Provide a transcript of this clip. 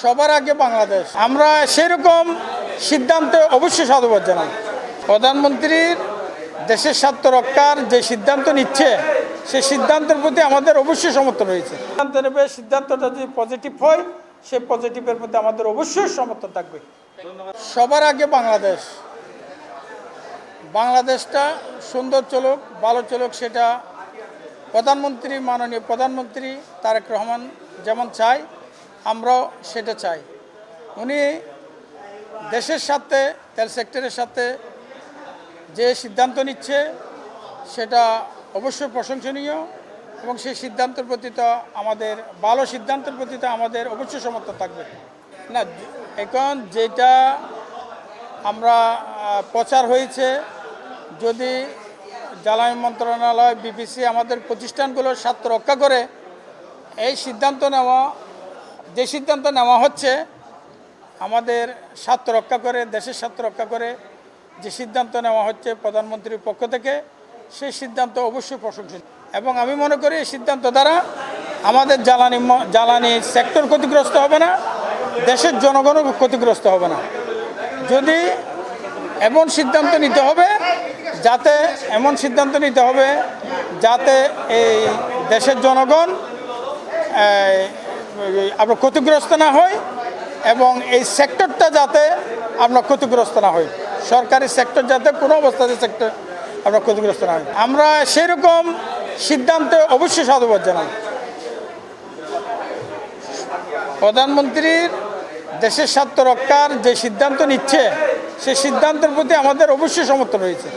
সবার আগে বাংলাদেশ। আমরা সেরকম সিদ্ধান্তে অবশ্যই সাধুবাদ জানাই। প্রধানমন্ত্রীর দেশের স্বার্থ রক্ষার যে সিদ্ধান্ত নিচ্ছে সেই সিদ্ধান্তের প্রতি আমাদের অবশ্যই সমর্থন রয়েছে। সিদ্ধান্ত নেবে, সিদ্ধান্তটা যদি পজিটিভ হয় সেই পজিটিভের প্রতি আমাদের অবশ্যই সমর্থন থাকবে। সবার আগে বাংলাদেশ, বাংলাদেশটা সুন্দর চলুক, ভালো চলুক, সেটা প্রধানমন্ত্রী, মাননীয় প্রধানমন্ত্রী তারেক রহমান যেমন চায় আমরাও সেটা চাই। উনি দেশের সাথে, তেল সেক্টরের সাথে যে সিদ্ধান্ত নিচ্ছে সেটা অবশ্যই প্রশংসনীয় এবং সেই সিদ্ধান্তের প্রতি তো আমাদের, ভালো সিদ্ধান্তের প্রতি তো আমাদের অবশ্যই সমর্থন থাকবে। না, এখন যেটা আমরা প্রচার হয়েছে, যদি জ্বালানি মন্ত্রণালয়, বিপিসি আমাদের প্রতিষ্ঠানগুলোর স্বার্থ রক্ষা করে এই সিদ্ধান্ত নেওয়া, যে সিদ্ধান্ত নেওয়া হচ্ছে আমাদের স্বার্থ রক্ষা করে, দেশের স্বার্থ রক্ষা করে যে সিদ্ধান্ত নেওয়া হচ্ছে প্রধানমন্ত্রীর পক্ষ থেকে, সেই সিদ্ধান্ত অবশ্যই প্রশংসনীয় এবং আমি মনে করি এই সিদ্ধান্ত দ্বারা আমাদের জ্বালানি সেক্টর ক্ষতিগ্রস্ত হবে না, দেশের জনগণও ক্ষতিগ্রস্ত হবে না। যদি এমন সিদ্ধান্ত নিতে হবে যাতে এই দেশের জনগণ আমরা ক্ষতিগ্রস্ত না হই এবং এই সেক্টরটা যাতে আমরা ক্ষতিগ্রস্ত না হই, সরকারি সেক্টর যাতে কোনো অবস্থাতে সেক্টর আমরা ক্ষতিগ্রস্ত না হই। আমরা সেরকম সিদ্ধান্তে অবশ্যই সাধুবাদ জানাই। প্রধানমন্ত্রীর দেশের স্বার্থ রক্ষার যে সিদ্ধান্ত নিচ্ছে সেই সিদ্ধান্তের প্রতি আমাদের অবশ্যই সমর্থন রয়েছে।